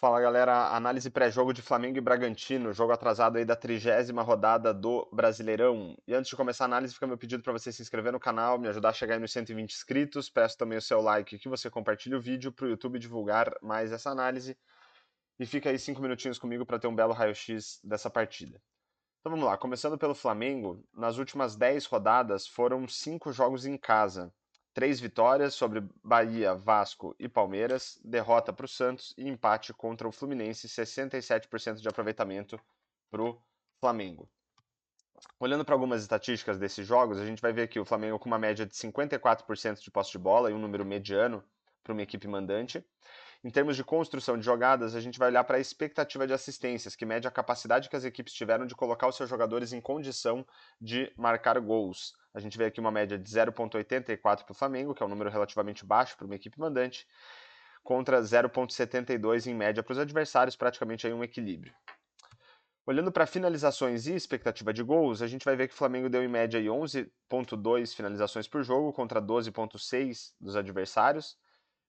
Fala galera, análise pré-jogo de Flamengo e Bragantino, jogo atrasado aí da 30ª rodada do Brasileirão. E antes de começar a análise, fica meu pedido para você se inscrever no canal, me ajudar a chegar aí nos 120 inscritos. Peço também o seu like, que você compartilhe o vídeo para o YouTube divulgar mais essa análise. E fica aí 5 minutinhos comigo para ter um belo raio-x dessa partida. Então vamos lá, começando pelo Flamengo, nas últimas 10 rodadas foram 5 jogos em casa. 3 vitórias sobre Bahia, Vasco e Palmeiras, derrota para o Santos e empate contra o Fluminense, 67% de aproveitamento para o Flamengo. Olhando para algumas estatísticas desses jogos, a gente vai ver aqui o Flamengo com uma média de 54% de posse de bola e um número mediano para uma equipe mandante. Em termos de construção de jogadas, a gente vai olhar para a expectativa de assistências, que mede a capacidade que as equipes tiveram de colocar os seus jogadores em condição de marcar gols. A gente vê aqui uma média de 0,84 para o Flamengo, que é um número relativamente baixo para uma equipe mandante, contra 0,72 em média para os adversários, praticamente aí um equilíbrio. Olhando para finalizações e expectativa de gols, a gente vai ver que o Flamengo deu em média 11,2 finalizações por jogo contra 12,6 dos adversários,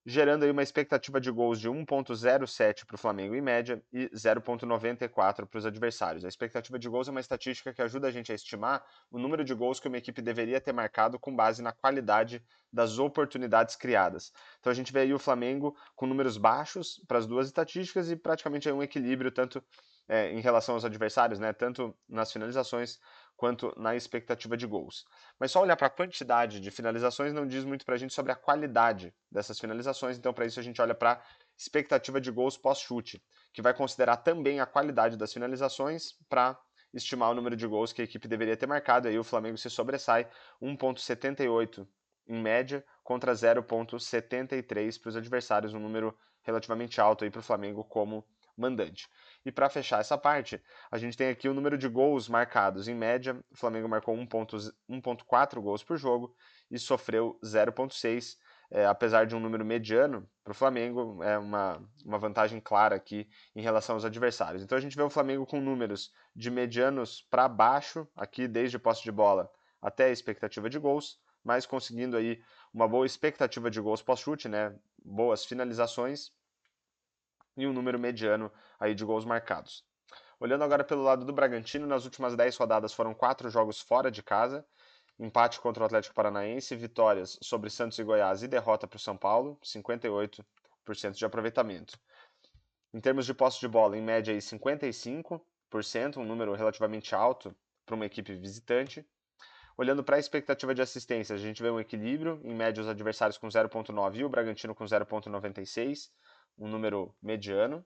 gerando aí uma expectativa de gols de 1,07 para o Flamengo em média e 0,94 para os adversários. A expectativa de gols é uma estatística que ajuda a gente a estimar o número de gols que uma equipe deveria ter marcado com base na qualidade das oportunidades criadas. Então a gente vê aí o Flamengo com números baixos para as duas estatísticas e praticamente aí um equilíbrio tanto em relação aos adversários, né, tanto nas finalizações quanto na expectativa de gols. Mas só olhar para a quantidade de finalizações não diz muito para a gente sobre a qualidade dessas finalizações, então para isso a gente olha para a expectativa de gols pós-chute, que vai considerar também a qualidade das finalizações para estimar o número de gols que a equipe deveria ter marcado. Aí o Flamengo se sobressai 1,78 em média contra 0,73 para os adversários, um número relativamente alto aí para o Flamengo como mandante. E para fechar essa parte, a gente tem aqui o número de gols marcados. Em média, o Flamengo marcou 1,4 gols por jogo e sofreu 0,6. Apesar de um número mediano para o Flamengo, é uma vantagem clara aqui em relação aos adversários. Então a gente vê o Flamengo com números de medianos para baixo, aqui desde posse de bola até a expectativa de gols, mas conseguindo aí uma boa expectativa de gols pós-chute, né? Boas finalizações e um número mediano aí de gols marcados. Olhando agora pelo lado do Bragantino, nas últimas 10 rodadas foram 4 jogos fora de casa, empate contra o Atlético Paranaense, vitórias sobre Santos e Goiás e derrota para o São Paulo, 58% de aproveitamento. Em termos de posse de bola, em média aí 55%, um número relativamente alto para uma equipe visitante. Olhando para a expectativa de assistência, a gente vê um equilíbrio, em média os adversários com 0,9 e o Bragantino com 0,96, um número mediano.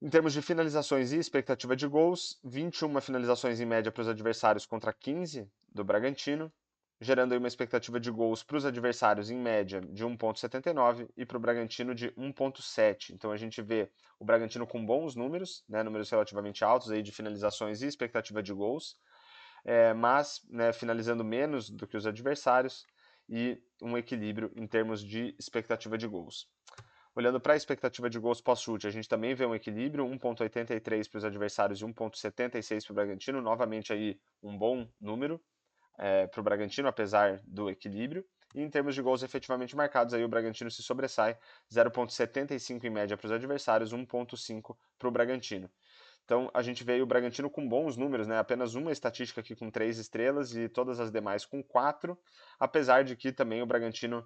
Em termos de finalizações e expectativa de gols, 21 finalizações em média para os adversários contra 15 do Bragantino, gerando aí uma expectativa de gols para os adversários em média de 1,79 e para o Bragantino de 1,7. Então a gente vê o Bragantino com bons números, né, números relativamente altos aí de finalizações e expectativa de gols, mas né, finalizando menos do que os adversários e um equilíbrio em termos de expectativa de gols. Olhando para a expectativa de gols pós-chute, a gente também vê um equilíbrio, 1,83 para os adversários e 1,76 para o Bragantino, novamente aí um bom número para o Bragantino, apesar do equilíbrio. E em termos de gols efetivamente marcados, aí o Bragantino se sobressai, 0,75 em média para os adversários, 1,5 para o Bragantino. Então a gente vê aí o Bragantino com bons números, né? Apenas uma estatística aqui com 3 estrelas e todas as demais com 4, apesar de que também o Bragantino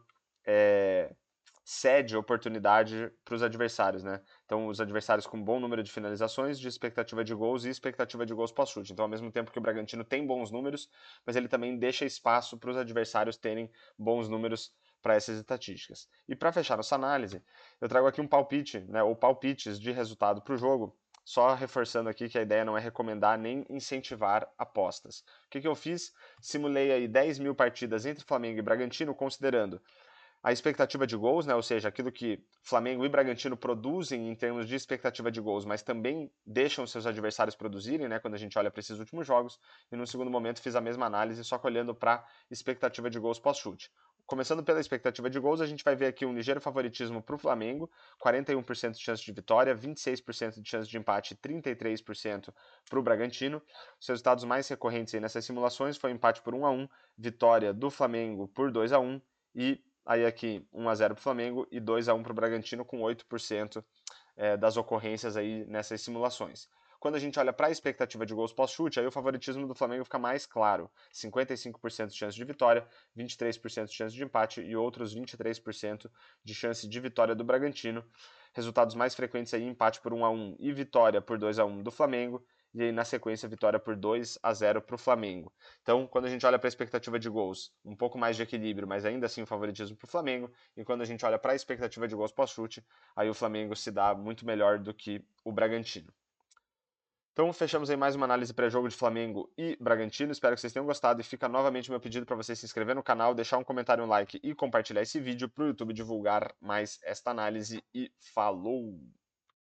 cede oportunidade para os adversários, né? Então, os adversários com bom número de finalizações, de expectativa de gols e expectativa de gols pós-chute. Então, ao mesmo tempo que o Bragantino tem bons números, mas ele também deixa espaço para os adversários terem bons números para essas estatísticas. E para fechar nossa análise, eu trago aqui um palpite, né, ou palpites de resultado para o jogo, só reforçando aqui que a ideia não é recomendar nem incentivar apostas. O que eu fiz? Simulei aí 10 mil partidas entre Flamengo e Bragantino, considerando a expectativa de gols, né, ou seja, aquilo que Flamengo e Bragantino produzem em termos de expectativa de gols, mas também deixam seus adversários produzirem, né, quando a gente olha para esses últimos jogos, e no segundo momento fiz a mesma análise, só que olhando para expectativa de gols pós-chute. Começando pela expectativa de gols, a gente vai ver aqui um ligeiro favoritismo para o Flamengo, 41% de chance de vitória, 26% de chance de empate e 33% para o Bragantino. Os resultados mais recorrentes aí nessas simulações foi empate por 1-1, vitória do Flamengo por 2-1 e Aí aqui 1-0 para o Flamengo e 2-1 para o Bragantino, com 8% das ocorrências aí nessas simulações. Quando a gente olha para a expectativa de gols pós-chute, aí o favoritismo do Flamengo fica mais claro. 55% de chance de vitória, 23% de chance de empate e outros 23% de chance de vitória do Bragantino. Resultados mais frequentes aí, empate por 1-1 e vitória por 2-1 do Flamengo. E aí, na sequência, vitória por 2-0 para o Flamengo. Então, quando a gente olha para a expectativa de gols, um pouco mais de equilíbrio, mas ainda assim o favoritismo para o Flamengo. E quando a gente olha para a expectativa de gols pós-chute, aí o Flamengo se dá muito melhor do que o Bragantino. Então, fechamos aí mais uma análise pré-jogo de Flamengo e Bragantino. Espero que vocês tenham gostado e fica novamente meu pedido para você se inscrever no canal, deixar um comentário, um like e compartilhar esse vídeo para o YouTube divulgar mais esta análise. E falou!